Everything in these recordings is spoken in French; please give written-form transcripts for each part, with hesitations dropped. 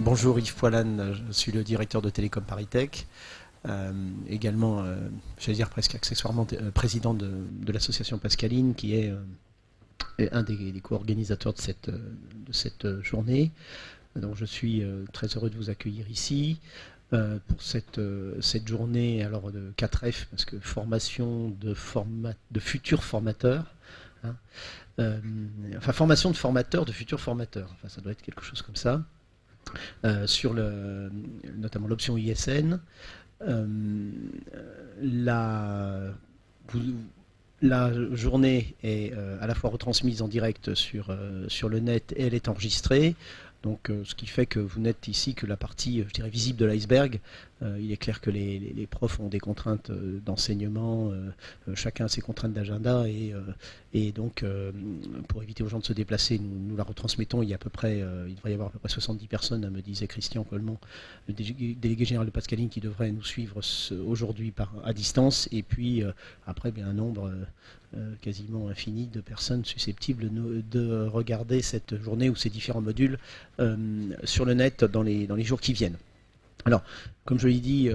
Bonjour Yves Poilane, je suis le directeur de Télécom Paris-Tech, également, j'allais dire presque accessoirement, président de l'association Pascaline, qui est un des co-organisateurs de cette journée. Donc je suis très heureux de vous accueillir ici pour cette journée alors de 4F, parce que formation de futurs formateurs. Hein, enfin, formation de formateurs, de futurs formateurs, enfin, ça doit être quelque chose comme ça. Sur notamment l'option ISN. La journée est à la fois retransmise en direct sur le net et elle est enregistrée. Donc, ce qui fait que vous n'êtes ici que la partie, je dirais, visible de l'iceberg. Il est clair que les profs ont des contraintes d'enseignement, chacun a ses contraintes d'agenda, et donc, pour éviter aux gens de se déplacer, nous la retransmettons. Il devrait y avoir à peu près 70 personnes, me disait Christian Coleman, le délégué général de Pascaline, qui devrait nous suivre aujourd'hui à distance, et puis après, un nombre quasiment infini de personnes susceptibles de regarder cette journée ou ces différents modules sur le net dans les jours qui viennent. Alors, comme je l'ai dit,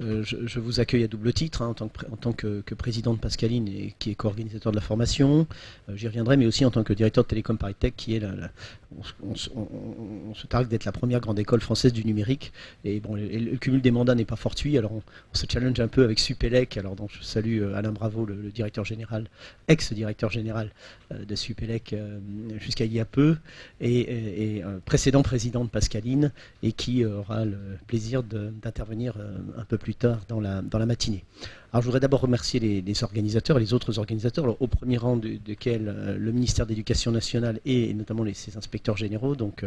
je vous accueille à double titre, en tant que président de Pascaline et qui est co-organisateur de la formation. J'y reviendrai, mais aussi en tant que directeur de Télécom Paris-Tech, qui est on se targue d'être la première grande école française du numérique. Et bon, le cumul des mandats n'est pas fortuit, alors on se challenge un peu avec Supélec. Alors donc je salue Alain Bravo, le directeur général, ex-directeur général de Supélec jusqu'à il y a peu, et précédent président de Pascaline, et qui aura le plaisir d'intervenir un peu plus tard dans la matinée. Alors je voudrais d'abord remercier les organisateurs et les autres organisateurs, alors, au premier rang desquels le ministère de l'Éducation nationale et notamment ses inspecteurs généraux, donc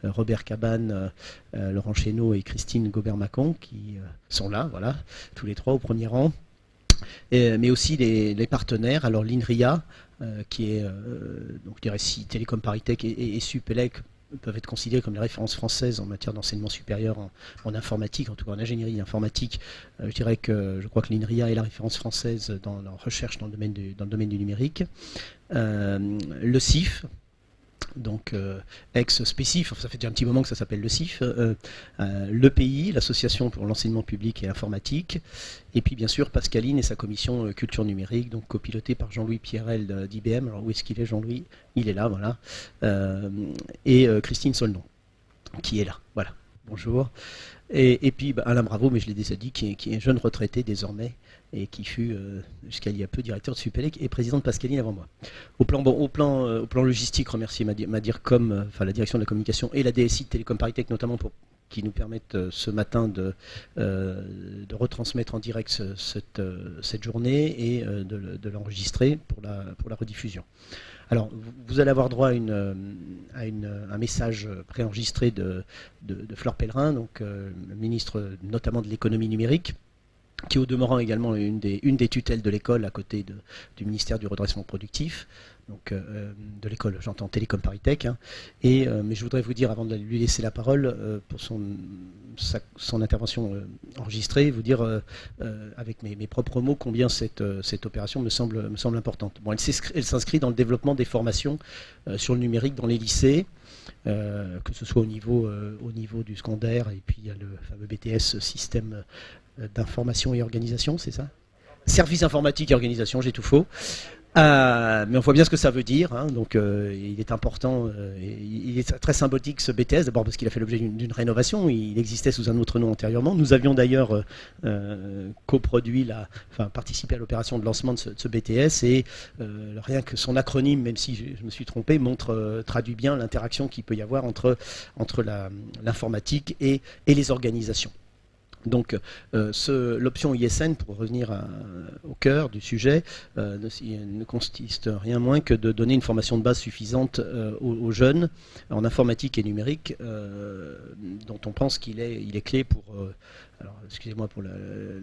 Robert Cabane, Laurent Chénaud et Christine Gobert-Macon, qui sont là, voilà, tous les trois au premier rang. Mais aussi les partenaires, alors l'INRIA, qui est, donc je dirais si Télécom Paris-Tech et Supélec peuvent être considérés comme les références françaises en matière d'enseignement supérieur en informatique, en tout cas en ingénierie informatique. Je crois que l'INRIA est la référence française dans la recherche dans le domaine du numérique. Le CIF, donc ex-spécif, ça fait déjà un petit moment que ça s'appelle le CIF, l'EPI, l'Association pour l'enseignement public et l'informatique, et puis bien sûr Pascaline et sa commission culture numérique, donc copilotée par Jean-Louis Pierrel d'IBM. Alors où est-ce qu'il est, Jean-Louis? Il est là, voilà. Et Christine Solnon, qui est là, voilà. Bonjour. Et puis Alain Bravo, mais je l'ai déjà dit, qui est jeune retraité désormais, et qui fut jusqu'à il y a peu directeur de Supélec et président de Pascaline avant moi. Au plan logistique, remercier Madircom, enfin la direction de la communication, et la DSI de Télécom Paris-Tech notamment, qui nous permettent ce matin de retransmettre en direct cette journée et de l'enregistrer pour la rediffusion. Alors, vous allez avoir droit à un message préenregistré de Fleur Pellerin, donc ministre notamment de l'économie numérique, qui est au demeurant également une des tutelles de l'école à côté du ministère du redressement productif, donc de l'école, j'entends Télécom Paris-Tech. Hein. Mais je voudrais vous dire, avant de lui laisser la parole pour son intervention enregistrée, vous dire avec mes propres mots combien cette opération me semble importante. Bon, elle s'inscrit dans le développement des formations sur le numérique dans les lycées, que ce soit au niveau du secondaire, et puis il y a le fameux BTS système d'information et organisation, c'est ça? Service informatique et organisation, j'ai tout faux. Mais on voit bien ce que ça veut dire, hein, donc il est important, il est très symbolique ce BTS, d'abord parce qu'il a fait l'objet d'une rénovation, il existait sous un autre nom antérieurement. Nous avions d'ailleurs participé à l'opération de lancement de ce BTS, et rien que son acronyme, même si je me suis trompé, traduit bien l'interaction qu'il peut y avoir entre l'informatique et les organisations. Donc l'option ISN, pour revenir au cœur du sujet, ne consiste rien moins que de donner une formation de base suffisante aux jeunes en informatique et numérique, dont on pense qu'il est clé pour, alors excusez-moi pour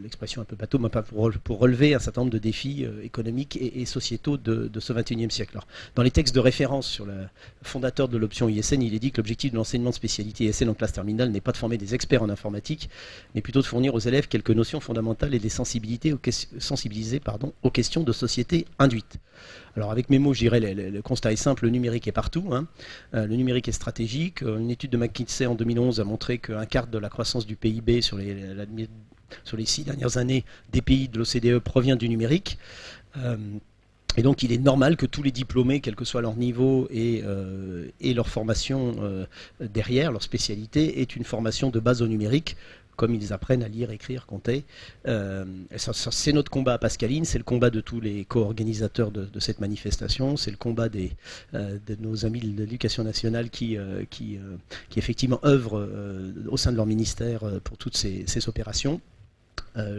l'expression un peu bateau, mais pas pour relever un certain nombre de défis économiques et sociétaux de ce XXIe siècle. Alors, dans les textes de référence sur le fondateur de l'option ISN, il est dit que l'objectif de l'enseignement de spécialité ISN en classe terminale n'est pas de former des experts en informatique, mais plutôt de fournir aux élèves quelques notions fondamentales et de les sensibiliser aux questions de société induites. Alors avec mes mots, je dirais le constat est simple, le numérique est partout, hein. Le numérique est stratégique. Une étude de McKinsey en 2011 a montré qu'un quart de la croissance du PIB sur les 6 dernières années des pays de l'OCDE provient du numérique. Et donc il est normal que tous les diplômés, quel que soit leur niveau et leur formation derrière, leur spécialité, aient une formation de base au numérique, comme ils apprennent à lire, écrire, compter. C'est notre combat à Pascaline, c'est le combat de tous les co-organisateurs de cette manifestation, c'est le combat de nos amis de l'Éducation nationale qui effectivement œuvrent au sein de leur ministère pour toutes ces opérations.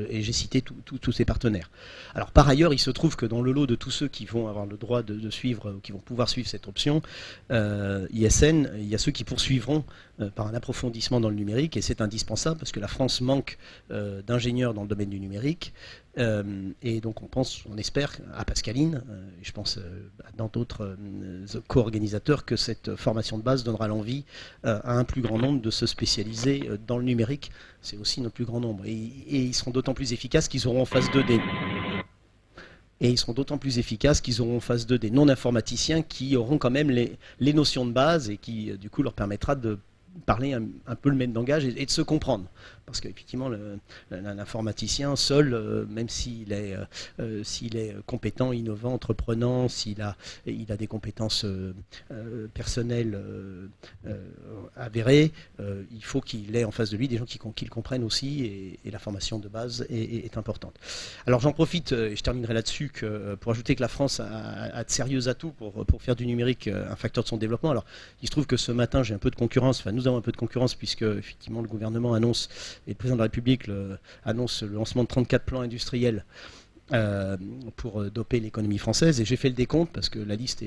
Et j'ai cité tous ces partenaires. Alors par ailleurs, il se trouve que dans le lot de tous ceux qui vont avoir le droit de suivre, qui vont pouvoir suivre cette option, ISN, il y a ceux qui poursuivront par un approfondissement dans le numérique, et c'est indispensable parce que la France manque d'ingénieurs dans le domaine du numérique. Et donc on espère à Pascaline, et je pense dans d'autres co-organisateurs, que cette formation de base donnera l'envie à un plus grand nombre de se spécialiser dans le numérique. C'est aussi notre plus grand nombre. Et ils seront d'autant plus efficaces qu'ils auront en face d'eux des non-informaticiens qui auront quand même les notions de base et qui du coup leur permettra de parler un peu le même langage et de se comprendre. Parce qu'effectivement, l'informaticien seul, même s'il est compétent, innovant, entreprenant, il a des compétences personnelles avérées, il faut qu'il ait en face de lui des gens qui le comprennent aussi, et la formation de base est importante. Alors j'en profite, et je terminerai là-dessus, pour ajouter que la France a de sérieux atouts pour faire du numérique un facteur de son développement. Alors il se trouve que ce matin, j'ai un peu de concurrence, enfin nous avons un peu de concurrence, puisque effectivement le gouvernement annonce, et le président de la République annonce le lancement de 34 plans industriels pour doper l'économie française. Et j'ai fait le décompte parce que la liste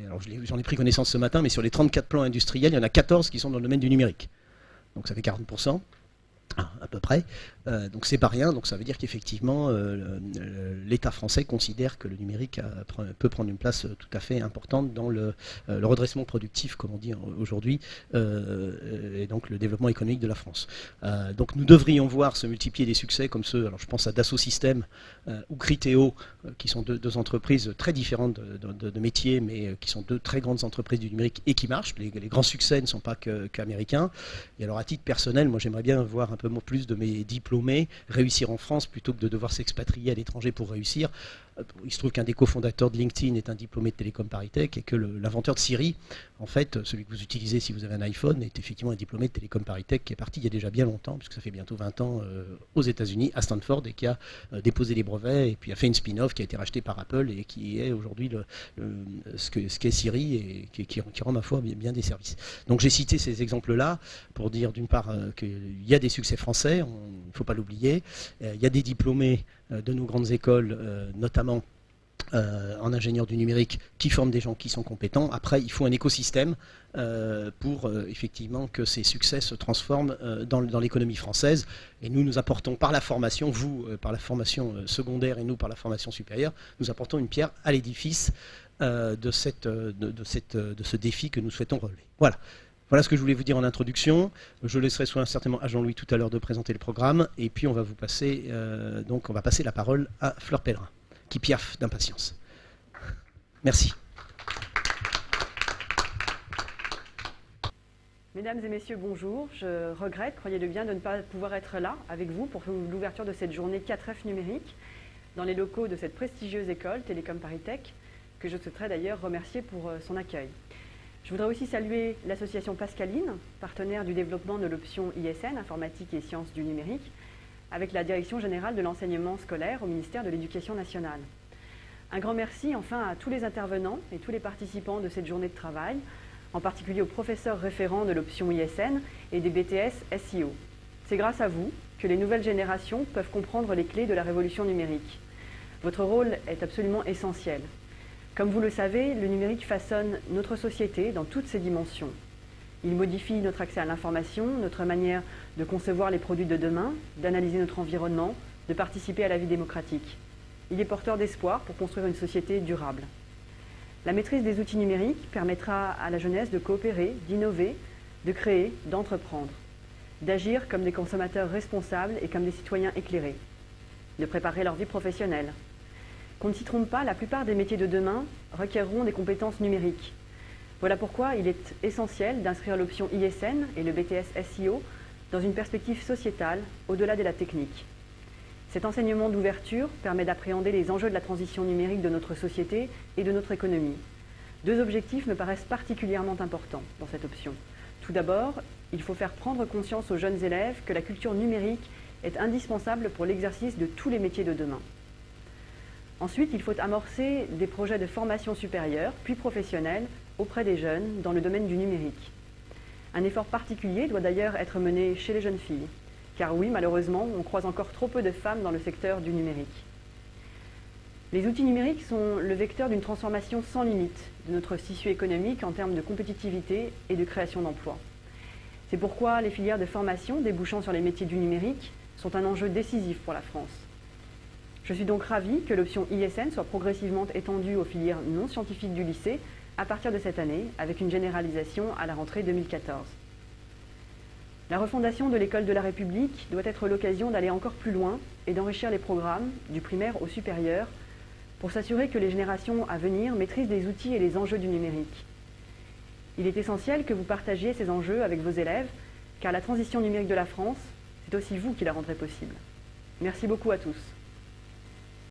alors j'en ai pris connaissance ce matin, mais sur les 34 plans industriels, il y en a 14 qui sont dans le domaine du numérique. Donc ça fait 40%. À peu près, donc c'est pas rien, donc ça veut dire qu'effectivement l'État français considère que le numérique peut prendre une place tout à fait importante dans le redressement productif, comme on dit aujourd'hui, et donc le développement économique de la France. Donc nous devrions voir se multiplier des succès comme ceux, alors je pense à Dassault Systèmes ou Criteo, qui sont deux entreprises très différentes de métiers, mais qui sont deux très grandes entreprises du numérique et qui marchent. Les grands succès ne sont pas qu'américains. Et alors à titre personnel, moi j'aimerais bien voir un peu plus de mes diplômés réussir en France plutôt que de devoir s'expatrier à l'étranger pour réussir. Il se trouve qu'un des cofondateurs de LinkedIn est un diplômé de Télécom ParisTech, et que l'inventeur de Siri, en fait, celui que vous utilisez si vous avez un iPhone, est effectivement un diplômé de Télécom ParisTech qui est parti il y a déjà bien longtemps, puisque ça fait bientôt 20 ans aux États-Unis, à Stanford, et qui a déposé les brevets et puis a fait une spin-off qui a été rachetée par Apple et qui est aujourd'hui ce qu'est Siri, et qui rend ma foi bien des services. Donc j'ai cité ces exemples-là pour dire d'une part qu'il y a des succès français, il ne faut pas l'oublier, il y a des diplômés de nos grandes écoles, notamment en ingénieur du numérique, qui forment des gens qui sont compétents. Après, il faut un écosystème pour effectivement que ces succès se transforment dans l'économie française. Et nous apportons par la formation, vous par la formation secondaire et nous par la formation supérieure, nous apportons une pierre à l'édifice de ce défi que nous souhaitons relever. Voilà. Voilà ce que je voulais vous dire en introduction. Je laisserai certainement à Jean-Louis tout à l'heure de présenter le programme, et puis on va passer la parole à Fleur Pellerin, qui piaffe d'impatience. Merci. Mesdames et messieurs, bonjour. Je regrette, croyez-le bien, de ne pas pouvoir être là avec vous pour l'ouverture de cette journée 4F numérique dans les locaux de cette prestigieuse école, Télécom ParisTech, que je souhaiterais d'ailleurs remercier pour son accueil. Je voudrais aussi saluer l'association Pascaline, partenaire du développement de l'option ISN, Informatique et Sciences du Numérique, avec la Direction générale de l'enseignement scolaire au ministère de l'Éducation nationale. Un grand merci enfin à tous les intervenants et tous les participants de cette journée de travail, en particulier aux professeurs référents de l'option ISN et des BTS SEO. C'est grâce à vous que les nouvelles générations peuvent comprendre les clés de la révolution numérique. Votre rôle est absolument essentiel. Comme vous le savez, le numérique façonne notre société dans toutes ses dimensions. Il modifie notre accès à l'information, notre manière de concevoir les produits de demain, d'analyser notre environnement, de participer à la vie démocratique. Il est porteur d'espoir pour construire une société durable. La maîtrise des outils numériques permettra à la jeunesse de coopérer, d'innover, de créer, d'entreprendre, d'agir comme des consommateurs responsables et comme des citoyens éclairés, de préparer leur vie professionnelle. Qu'on ne s'y trompe pas, la plupart des métiers de demain requerront des compétences numériques. Voilà pourquoi il est essentiel d'inscrire l'option ISN et le BTS SEO dans une perspective sociétale, au-delà de la technique. Cet enseignement d'ouverture permet d'appréhender les enjeux de la transition numérique de notre société et de notre économie. Deux objectifs me paraissent particulièrement importants dans cette option. Tout d'abord, il faut faire prendre conscience aux jeunes élèves que la culture numérique est indispensable pour l'exercice de tous les métiers de demain. Ensuite, il faut amorcer des projets de formation supérieure, puis professionnelle, auprès des jeunes dans le domaine du numérique. Un effort particulier doit d'ailleurs être mené chez les jeunes filles, car oui, malheureusement, on croise encore trop peu de femmes dans le secteur du numérique. Les outils numériques sont le vecteur d'une transformation sans limite de notre tissu économique en termes de compétitivité et de création d'emplois. C'est pourquoi les filières de formation débouchant sur les métiers du numérique sont un enjeu décisif pour la France. Je suis donc ravie que l'option ISN soit progressivement étendue aux filières non scientifiques du lycée à partir de cette année, avec une généralisation à la rentrée 2014. La refondation de l'école de la République doit être l'occasion d'aller encore plus loin et d'enrichir les programmes, du primaire au supérieur, pour s'assurer que les générations à venir maîtrisent les outils et les enjeux du numérique. Il est essentiel que vous partagiez ces enjeux avec vos élèves, car la transition numérique de la France, c'est aussi vous qui la rendrez possible. Merci beaucoup à tous.